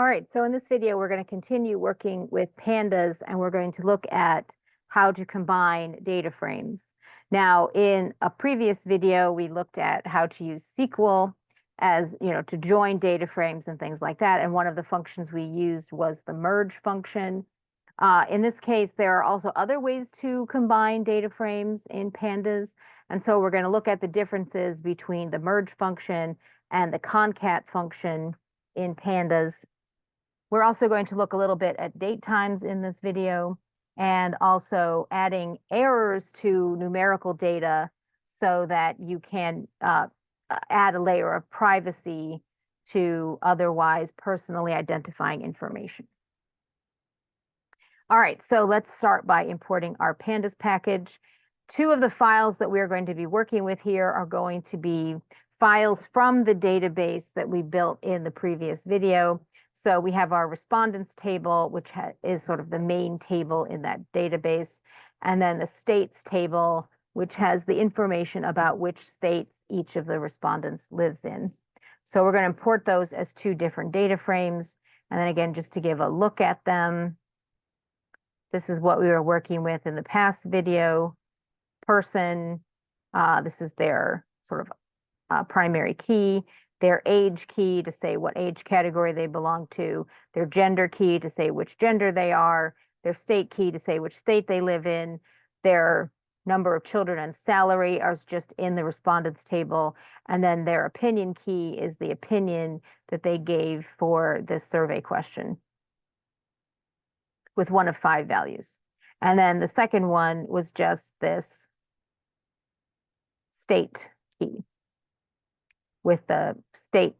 All right, so in this video, we're going to continue working with pandas, and we're going to look at how to combine data frames. Now, in a previous video, we looked at how to use SQL as, to join data frames and things like that. And one of the functions we used was the merge function. In this case, there are also other ways to combine data frames in pandas. And so we're going to look at the differences between the merge function and the concat function in pandas. We're also going to look a little bit at date times in this video and also adding errors to numerical data so that you can add a layer of privacy to otherwise personally identifying information. All right, so let's start by importing our pandas package. Two of the files that we're going to be working with here are going to be files from the database that we built in the previous video. So we have our respondents table, which is sort of the main table in that database, and then the states table, which has the information about which state each of the respondents lives in. So we're going to import those as two different data frames. And then again, just to give a look at them, this is what we were working with in the past video. Person, this is their sort of primary key, their age key to say what age category they belong to, their gender key to say which gender they are, their state key to say which state they live in, their number of children and salary are just in the respondents table, and then their opinion key is the opinion that they gave for this survey question with one of 5 values. And then the second one was just this state key with the states.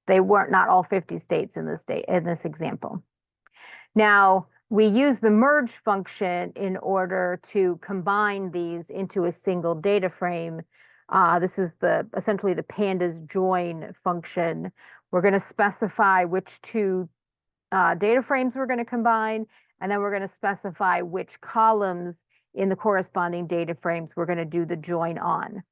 They weren't not all 50 states in this example. Now, we use the merge function in order to combine these into a single data frame. This is essentially the pandas join function. We're going to specify which two data frames we're going to combine, and then we're going to specify which columns in the corresponding data frames we're going to do the join on.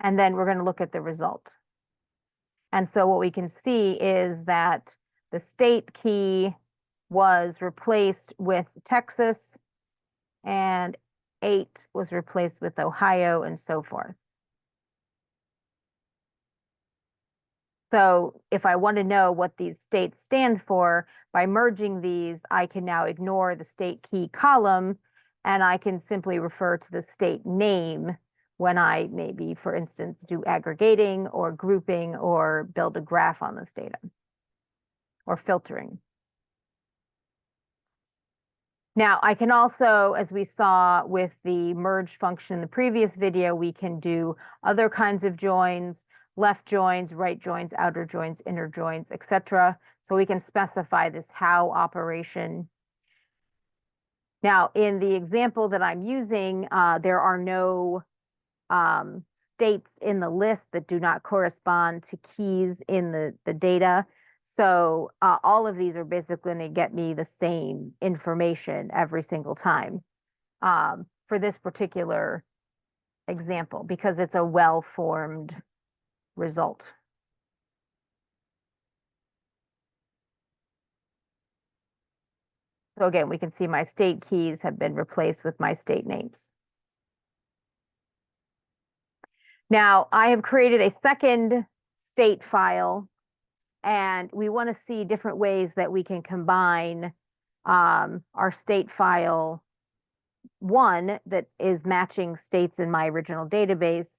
And then we're going to look at the result. And so what we can see is that the state key was replaced with Texas, and 8 was replaced with Ohio, and so forth. So if I want to know what these states stand for, by merging these, I can now ignore the state key column, and I can simply refer to the state name when I maybe, for instance, do aggregating or grouping or build a graph on this data or filtering. Now, I can also, as we saw with the merge function in the previous video, we can do other kinds of joins, left joins, right joins, outer joins, inner joins, etc. So we can specify this how operation. Now, in the example that I'm using, there are no states in the list that do not correspond to keys in the data. So all of these are basically going to get me the same information every single time for this particular example, because it's a well-formed result. So again, we can see my state keys have been replaced with my state names. Now, I have created a second state file, and we want to see different ways that we can combine our state file 1 that is matching states in my original database,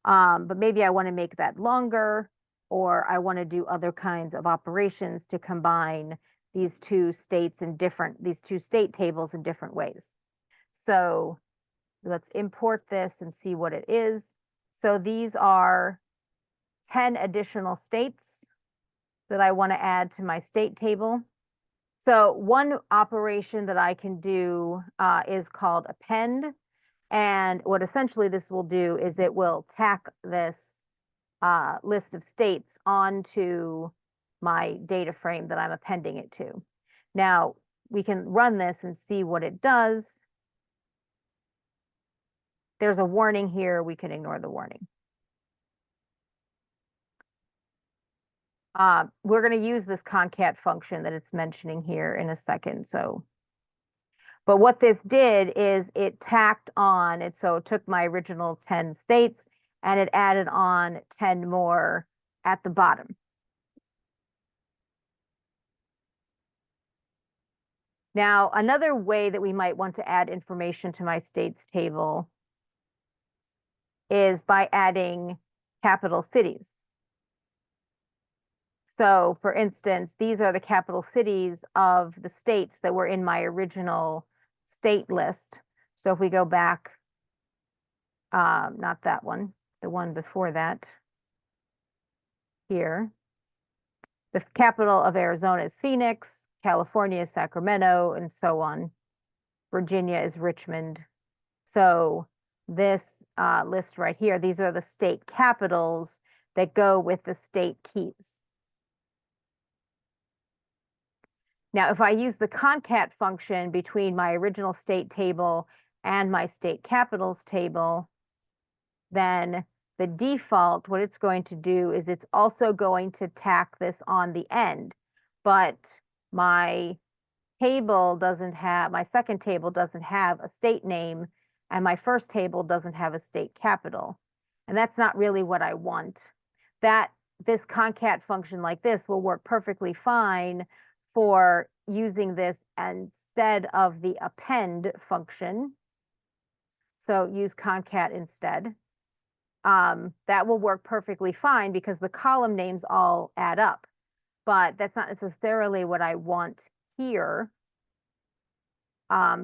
but maybe I want to make that longer, or I want to do other kinds of operations to combine these two state tables in different ways. So let's import this and see what it is. So these are 10 additional states that I want to add to my state table. So one operation that I can do is called append. And what essentially this will do is it will tack this list of states onto my data frame that I'm appending it to. Now, we can run this and see what it does. There's a warning here. We can ignore the warning. We're going to use this concat function that it's mentioning here in a second. So, but what this did is it tacked on it. So it took my original 10 states and it added on 10 more at the bottom. Now, another way that we might want to add information to my states table is by adding capital cities. So, for instance, these are the capital cities of the states that were in my original state list. So if we go back, not that one, the one before that, here, the capital of Arizona is Phoenix, California is Sacramento, and so on. Virginia is Richmond. So this list right here, these are the state capitals that go with the state keys. Now, if I use the concat function between my original state table and my state capitals table, then the default, what it's going to do is it's also going to tack this on the end, but my table doesn't have, my second table doesn't have a state name, and my first table doesn't have a state capital. And that's not really what I want. This concat function like this will work perfectly fine for using this instead of the append function. So use concat instead. That will work perfectly fine because the column names all add up, but that's not necessarily what I want here,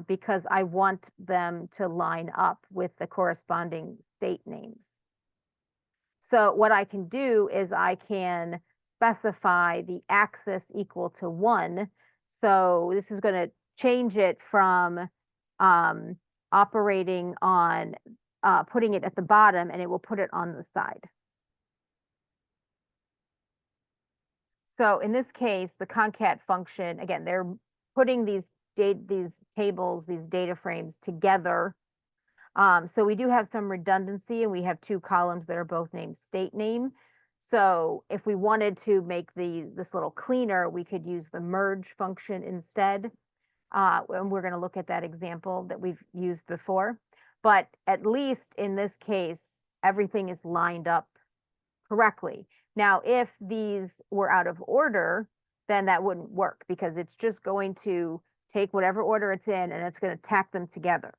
because I want them to line up with the corresponding state names. So what I can do is I can specify the axis equal to 1. So this is going to change it from operating on putting it at the bottom, and it will put it on the side. So in this case, the concat function, again, they're putting these tables, these data frames together. So we do have some redundancy, and we have two columns that are both named state name. So if we wanted to make this little cleaner, we could use the merge function instead. And we're going to look at that example that we've used before. But at least in this case, everything is lined up correctly. Now, if these were out of order, then that wouldn't work because it's just going to take whatever order it's in and it's going to tack them together.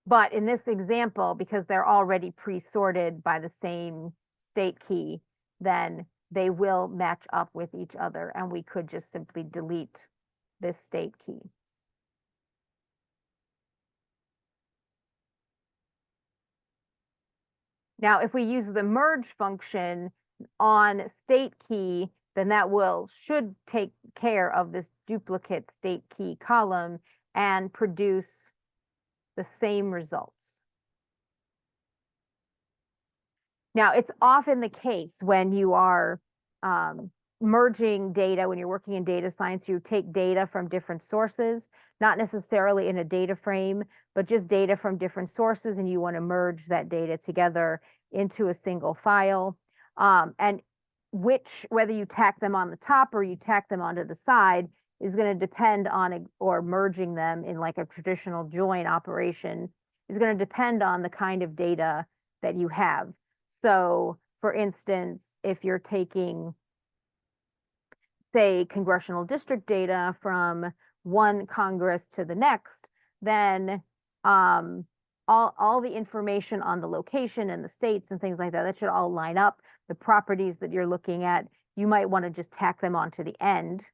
But in this example, because they're already pre-sorted by the same state key, then they will match up with each other, and we could just simply delete this state key. Now, if we use the merge function on state key, then that should take care of this duplicate state key column and produce the same results. Now, it's often the case when you are merging data, when you're working in data science, you take data from different sources, not necessarily in a data frame, but just data from different sources, and you want to merge that data together into a single file. And whether you tack them on the top or you tack them onto the side is going to depend on, or merging them in like a traditional join operation is going to depend on the kind of data that you have. So for instance, if you're taking, say, congressional district data from one Congress to the next, then all the information on the location and the states and things like that, that should all line up. The properties that you're looking at, you might want to just tack them onto the end.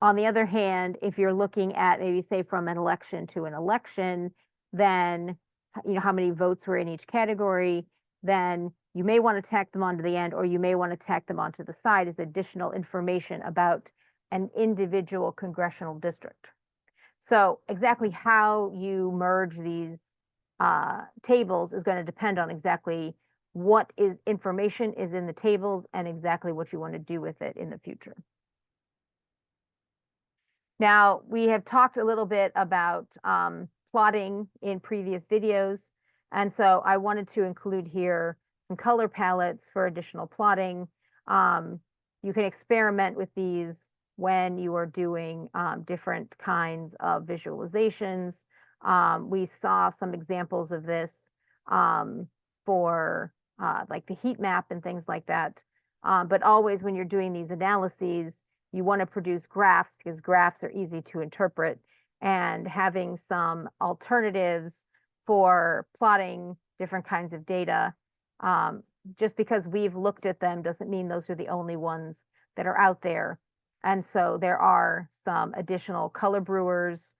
On the other hand, if you're looking at maybe say from an election to an election, then how many votes were in each category, then you may want to tack them onto the end, or you may want to tack them onto the side as additional information about an individual congressional district. So exactly how you merge these tables is going to depend on exactly what information is in the tables and exactly what you want to do with it in the future. Now, we have talked a little bit about plotting in previous videos, and so I wanted to include here some color palettes for additional plotting. You can experiment with these when you are doing different kinds of visualizations. We saw some examples of this for like the heat map and things like that. But always when you're doing these analyses, you want to produce graphs because graphs are easy to interpret, and having some alternatives for plotting different kinds of data. Just because we've looked at them doesn't mean those are the only ones that are out there. And so there are some additional color brewers,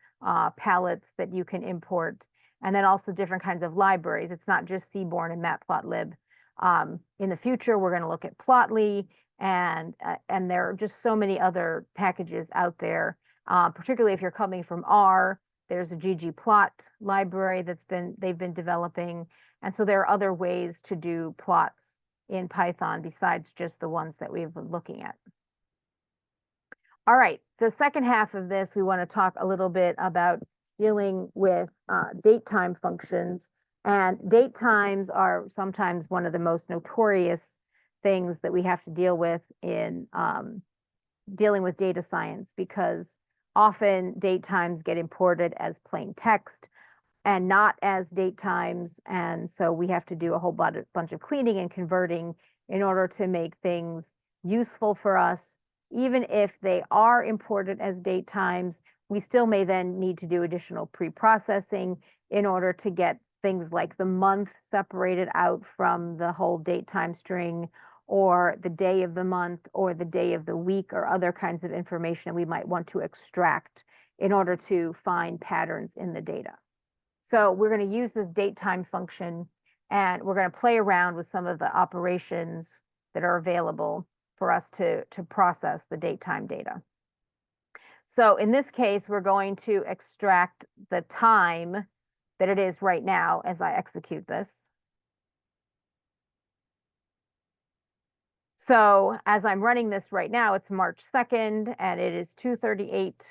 palettes that you can import, and then also different kinds of libraries. It's not just Seaborn and Matplotlib. In the future, we're going to look at Plotly, and there are just so many other packages out there. Particularly if you're coming from R, there's a ggplot library they've been developing, and so there are other ways to do plots in Python besides just the ones that we've been looking at. All right, the second half of this, we want to talk a little bit about dealing with datetime functions. And datetimes are sometimes one of the most notorious things that we have to deal with in dealing with data science, because often datetimes get imported as plain text and not as datetimes. And so we have to do a whole bunch of cleaning and converting in order to make things useful for us. Even if they are imported as datetimes, we still may then need to do additional pre-processing in order to get things like the month separated out from the whole datetime string, or the day of the month, or the day of the week, or other kinds of information we might want to extract in order to find patterns in the data. So we're going to use this datetime function, and we're going to play around with some of the operations that are available for us to process the datetime data. So in this case, we're going to extract the time that it is right now as I execute this. So as I'm running this right now, it's March 2nd, and it is 2:38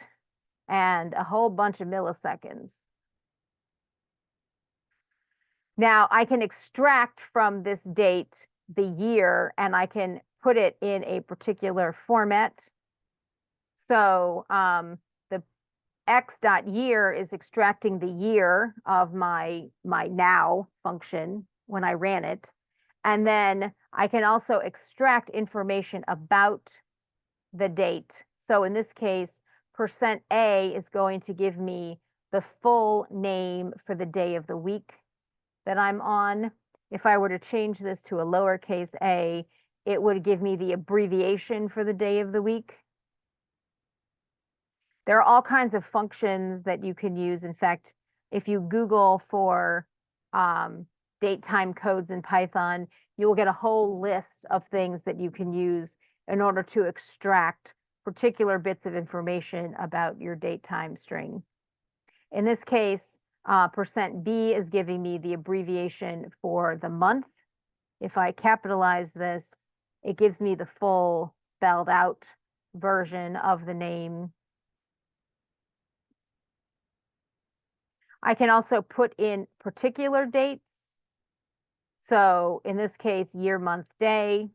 and a whole bunch of milliseconds. Now I can extract from this date the year, and I can put it in a particular format. So the x.year is extracting the year of my now function when I ran it. And then I can also extract information about the date. So in this case, %A is going to give me the full name for the day of the week that I'm on. If I were to change this to a lowercase a, it would give me the abbreviation for the day of the week. There are all kinds of functions that you can use. In fact, if you Google for datetime codes in Python, you will get a whole list of things that you can use in order to extract particular bits of information about your datetime string. In this case, %B is giving me the abbreviation for the month. If I capitalize this, it gives me the full spelled out version of the name. I can also put in particular dates. So in this case, year, month, day.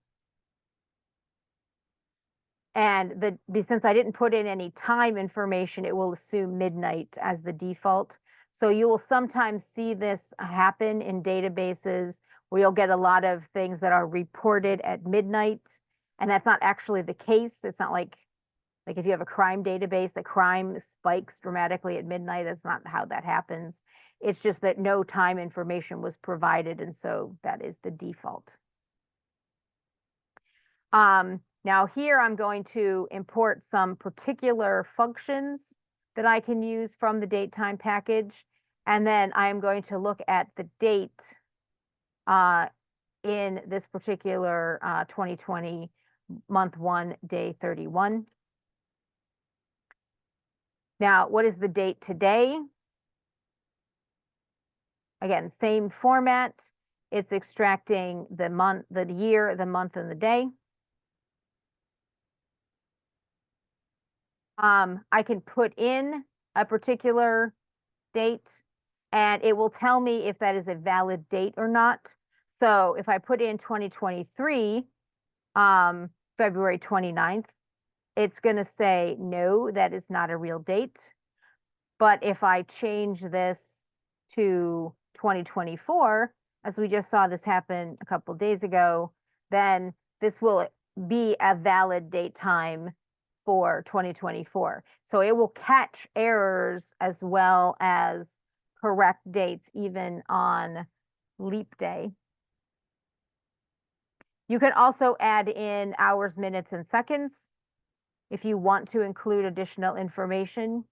And since I didn't put in any time information, it will assume midnight as the default. So you will sometimes see this happen in databases where you'll get a lot of things that are reported at midnight. And that's not actually the case. It's not like if you have a crime database, the crime spikes dramatically at midnight. That's not how that happens. It's just that no time information was provided, and so that is the default. Now here I'm going to import some particular functions that I can use from the datetime package, and then I am going to look at the date in this particular 2020 month 1, day 31. Now, what is the date today? Again, same format. It's extracting the month, the year, the month, and the day. I can put in a particular date, and it will tell me if that is a valid date or not. So if I put in 2023, February 29th, it's going to say, no, that is not a real date. But if I change this to 2024, as we just saw this happen a couple days ago, then this will be a valid date time for 2024. So it will catch errors as well as correct dates even on leap day. You can also add in hours, minutes, and seconds if you want to include additional information.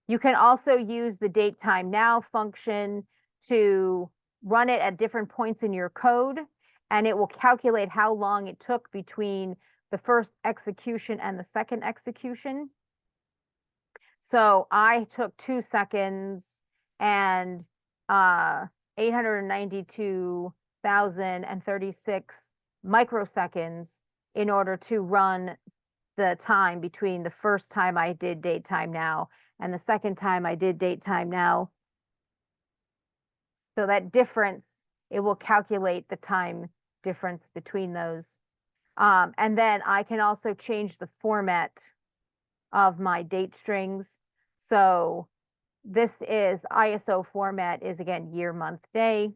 You can also use the date time now function to run it at different points in your code, and it will calculate how long it took between the first execution and the second execution. So I took 2 seconds and 892,036 microseconds in order to run the time between the first time I did date time now and the second time I did date time now. So that difference, it will calculate the time difference between those. And then I can also change the format of my date strings. So this is ISO format is again year, month, day.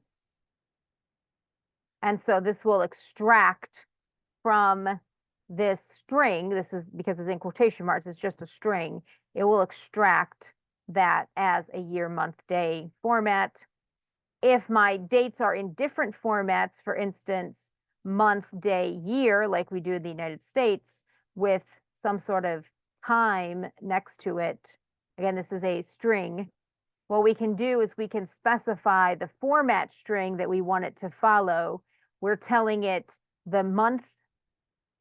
And so this will extract from this string. This is because it's in quotation marks, it's just a string. It will extract that as a year, month, day format. If my dates are in different formats, for instance, month, day, year, like we do in the United States, with some sort of time next to it, again, this is a string. What we can do is we can specify the format string that we want it to follow. We're telling it the month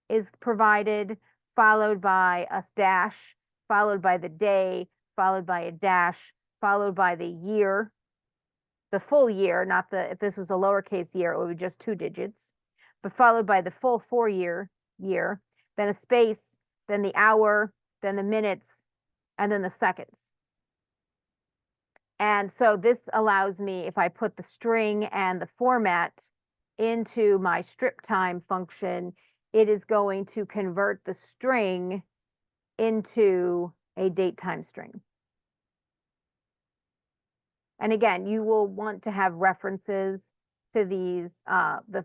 is provided, followed by a dash, followed by the day, followed by a dash, followed by the year, the full year, not the, if this was a lowercase year, it would be just 2 digits, but followed by the full 4-year year, then a space, then the hour, then the minutes, and then the seconds. And so this allows me, if I put the string and the format into my strip time function, it is going to convert the string into a date time string. And again, you will want to have references to these, the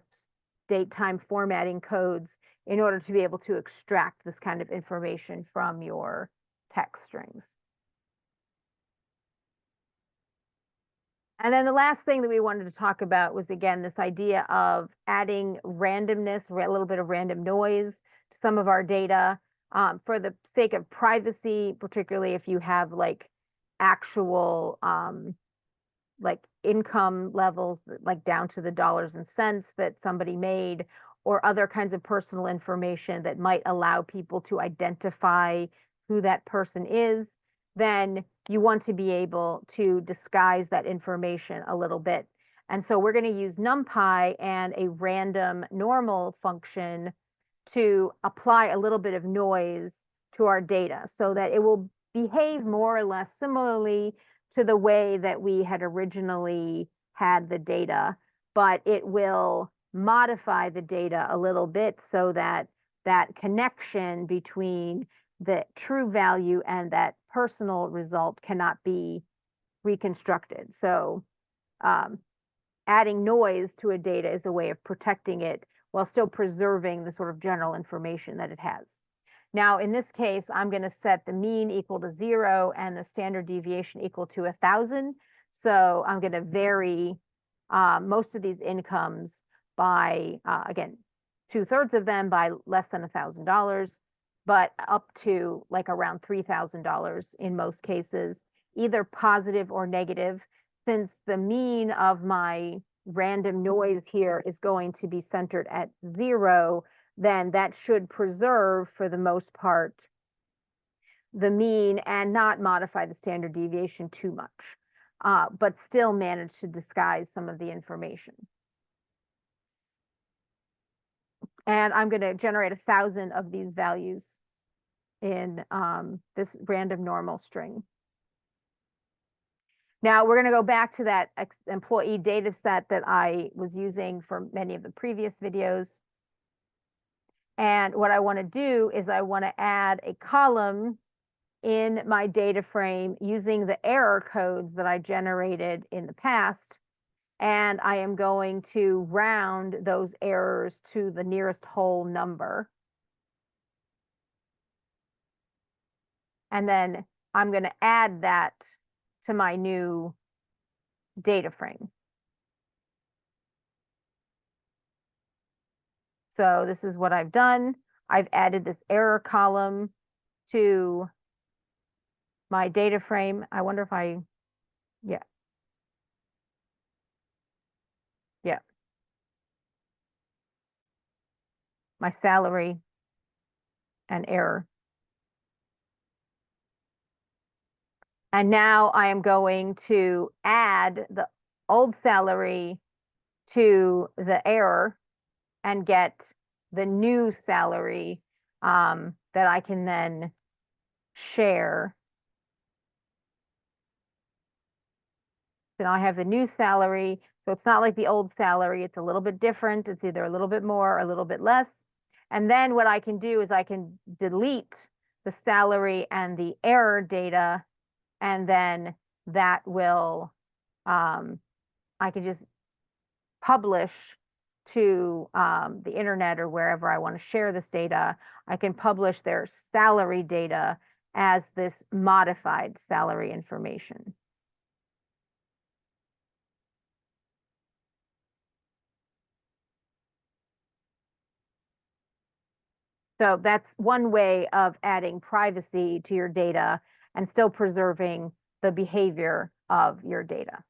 date time formatting codes in order to be able to extract this kind of information from your text strings. And then the last thing that we wanted to talk about was, again, this idea of adding randomness, a little bit of random noise to some of our data, for the sake of privacy, particularly if you have like actual like income levels, like down to the dollars and cents that somebody made, or other kinds of personal information that might allow people to identify who that person is, then you want to be able to disguise that information a little bit. And so we're going to use NumPy and a random normal function to apply a little bit of noise to our data so that it will behave more or less similarly to the way that we had originally had the data, but it will modify the data a little bit so that that connection between the true value and that personal result cannot be reconstructed. So adding noise to a data is a way of protecting it while still preserving the sort of general information that it has. Now, in this case, I'm going to set the mean equal to 0 and the standard deviation equal to 1,000. So I'm going to vary most of these incomes by, again, 2/3 of them by less than $1,000, but up to like around $3,000 in most cases, either positive or negative. Since the mean of my random noise here is going to be centered at 0, then that should preserve, for the most part, the mean and not modify the standard deviation too much, but still manage to disguise some of the information. And I'm going to generate 1,000 of these values in this random normal string. Now we're going to go back to that employee data set that I was using for many of the previous videos. And what I want to do is I want to add a column in my data frame using the error codes that I generated in the past. And I am going to round those errors to the nearest whole number. And then I'm going to add that to my new data frame. So this is what I've done. I've added this error column to my data frame. I wonder if yeah. My salary and error. And now I am going to add the old salary to the error and get the new salary that I can then share. So now I have the new salary. So it's not like the old salary. It's a little bit different. It's either a little bit more or a little bit less. And then what I can do is I can delete the salary and the error data, and then that will, I can just publish to the internet or wherever I want to share this data. I can publish their salary data as this modified salary information. So that's one way of adding privacy to your data and still preserving the behavior of your data.